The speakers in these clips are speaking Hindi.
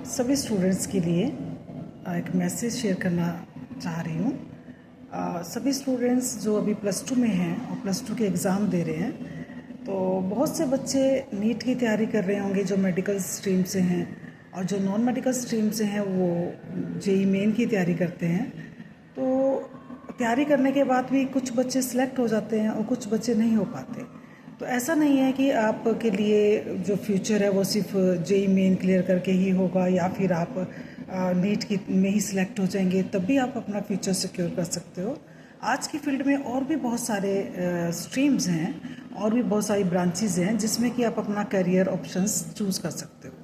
सभी स्टूडेंट्स के लिए एक मैसेज शेयर करना चाह रही हूँ। सभी स्टूडेंट्स जो अभी +2 में हैं और +2 के एग्ज़ाम दे रहे हैं, तो बहुत से बच्चे नीट की तैयारी कर रहे होंगे जो मेडिकल स्ट्रीम से हैं, और जो नॉन मेडिकल स्ट्रीम से हैं वो जेई मेन की तैयारी करते हैं। तो तैयारी करने के बाद भी कुछ बच्चे सिलेक्ट हो जाते हैं और कुछ बच्चे नहीं हो पाते। तो ऐसा नहीं है कि आपके लिए जो फ्यूचर है वो सिर्फ जेई मेन क्लियर करके ही होगा, या फिर आप नीट की में ही सिलेक्ट हो जाएंगे तब भी आप अपना फ्यूचर सिक्योर कर सकते हो। आज की फील्ड में और भी बहुत सारे स्ट्रीम्स हैं और भी बहुत सारी ब्रांचेज हैं जिसमें कि आप अपना करियर ऑप्शंस चूज़ कर सकते हो।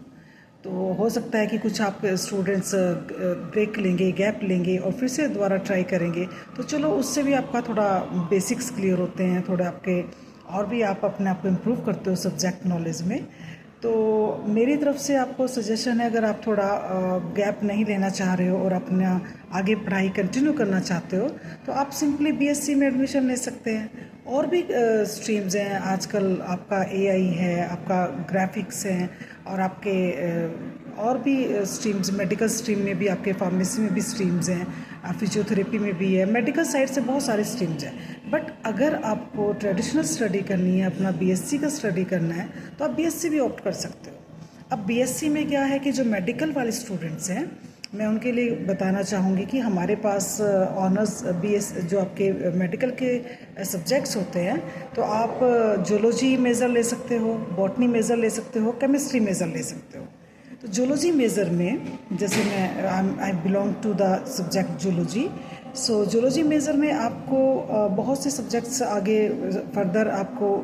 तो हो सकता है कि कुछ आप स्टूडेंट्स ब्रेक लेंगे, गैप लेंगे और फिर से दोबारा ट्राई करेंगे, तो चलो उससे भी आपका थोड़ा बेसिक्स क्लियर होते हैं, थोड़े आपके और भी आप अपने आप को इम्प्रूव करते हो सब्जेक्ट नॉलेज में। तो मेरी तरफ से आपको सजेशन है, अगर आप थोड़ा गैप नहीं लेना चाह रहे हो और अपना आगे पढ़ाई कंटिन्यू करना चाहते हो, तो आप सिंपली बीएससी में एडमिशन ले सकते हैं। और भी स्ट्रीम्स हैं आजकल, आपका एआई है, आपका ग्राफिक्स है, और आपके और भी स्ट्रीम्स, मेडिकल स्ट्रीम में भी, आपके फार्मेसी में भी स्ट्रीम्स हैं, फिजियोथेरेपी में भी है, मेडिकल साइड से बहुत सारे स्ट्रीम्स हैं। बट अगर आपको ट्रेडिशनल स्टडी करनी है, अपना बीएससी का स्टडी करना है, तो आप बीएससी भी ऑप्ट कर सकते हो। अब बीएससी में क्या है कि जो मेडिकल वाले स्टूडेंट्स हैं, मैं उनके लिए बताना चाहूँगी कि हमारे पास ऑनर्स बीएस जो आपके मेडिकल के सब्जेक्ट्स होते हैं, तो आप जूलॉजी मेजर ले सकते हो, बॉटनी मेजर ले सकते हो, केमिस्ट्री मेजर ले सकते हो। तो जूलॉजी मेजर में, जैसे मैं I belong to the subject zoology, so zoology major में आपको बहुत से सब्जेक्ट्स आगे फर्दर आपको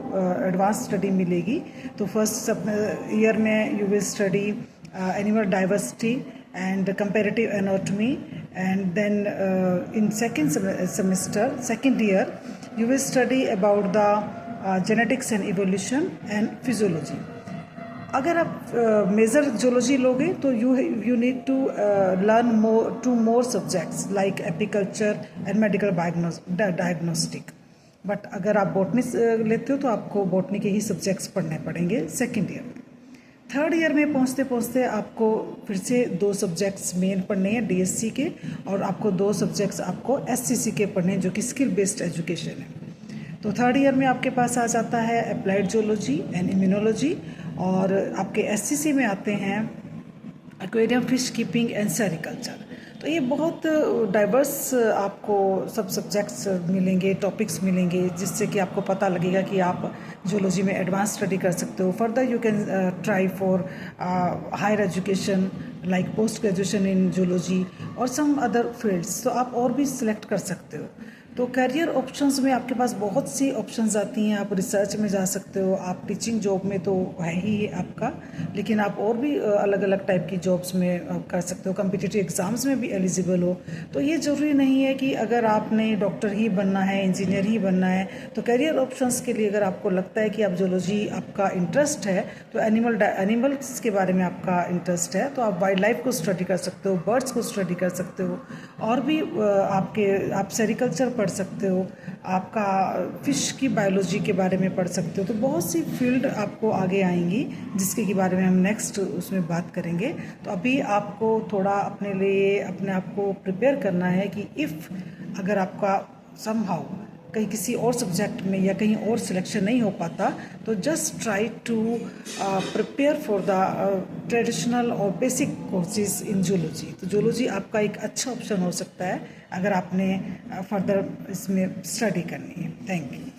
एडवांस स्टडी मिलेगी। तो फर्स्ट ईयर में you will study animal diversity and comparative anatomy, and then in second year you will study about the genetics and evolution and physiology. अगर आप मेजर जूलॉजी लोगे तो you need to learn two more subjects like apiculture and medical diagnostic. But अगर आप बॉटनी लेते हो तो आपको बॉटनी के ही सब्जेक्ट्स पढ़ने पड़ेंगे सेकेंड ईयर में। थर्ड ईयर में पहुंचते पहुंचते आपको फिर से 2 सब्जेक्ट्स मेन पढ़ने हैं डीएससी के, और आपको 2 सब्जेक्ट्स आपको एससीसी के पढ़ने हैं जो कि स्किल बेस्ड एजुकेशन है। तो थर्ड ईयर में आपके पास आ जाता है अप्लाइड जूलॉजी एंड इम्यूनोलॉजी, और आपके एससीसी में आते हैं aquarium, fish keeping and sericulture. तो ये बहुत डाइवर्स आपको सब सब्जेक्ट्स मिलेंगे, टॉपिक्स मिलेंगे, जिससे कि आपको पता लगेगा कि आप जूलॉजी में एडवांस स्टडी कर सकते हो। Further you can try for higher education like post graduation in zoology और सम अदर फील्ड्स, तो आप और भी सिलेक्ट कर सकते हो। तो करियर ऑप्शंस में आपके पास बहुत सी ऑप्शंस आती हैं। आप रिसर्च में जा सकते हो, आप टीचिंग जॉब में तो है ही आपका, लेकिन आप और भी अलग अलग टाइप की जॉब्स में कर सकते हो, कम्पिटिटिव एग्ज़ाम्स में भी एलिजिबल हो। तो ये ज़रूरी नहीं है कि अगर आपने डॉक्टर ही बनना है, इंजीनियर ही बनना है। तो करियर ऑप्शंस के लिए अगर आपको लगता है कि आप जूलॉजी आपका इंटरेस्ट है, तो एनिमल्स के बारे में आपका इंटरेस्ट है, तो आप वाइल्ड लाइफ को स्टडी कर सकते हो, बर्ड्स को स्टडी कर सकते हो, और भी आप सेरिकल्चर पढ़ सकते हो, आपका फिश की बायोलॉजी के बारे में पढ़ सकते हो। तो बहुत सी फील्ड आपको आगे आएंगी जिसके के बारे में हम नेक्स्ट उसमें बात करेंगे। तो अभी आपको थोड़ा अपने लिए अपने आप को प्रिपेयर करना है कि इफ़ अगर आपका समहाउ कहीं किसी और सब्जेक्ट में या कहीं और सिलेक्शन नहीं हो पाता, तो just try to prepare for the traditional और बेसिक कोर्सेज इन जूलॉजी। तो जूलॉजी आपका एक अच्छा ऑप्शन हो सकता है अगर आपने फर्दर इसमें स्टडी करनी है। Thank you.